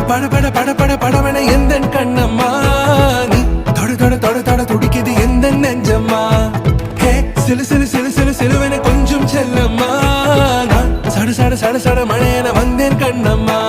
பட பட பட பட படவன எந்த கண்ணம்மா நீ தொட தொட தொட தொட துடிக்குது எந்த நெஞ்சம்மா ஹே சிலு சிலு சிலு சிலு சிலுவன கொஞ்சம் செல்லம்மா நான் சட சட சட சட மழையன வந்தேன் கண்ணம்மா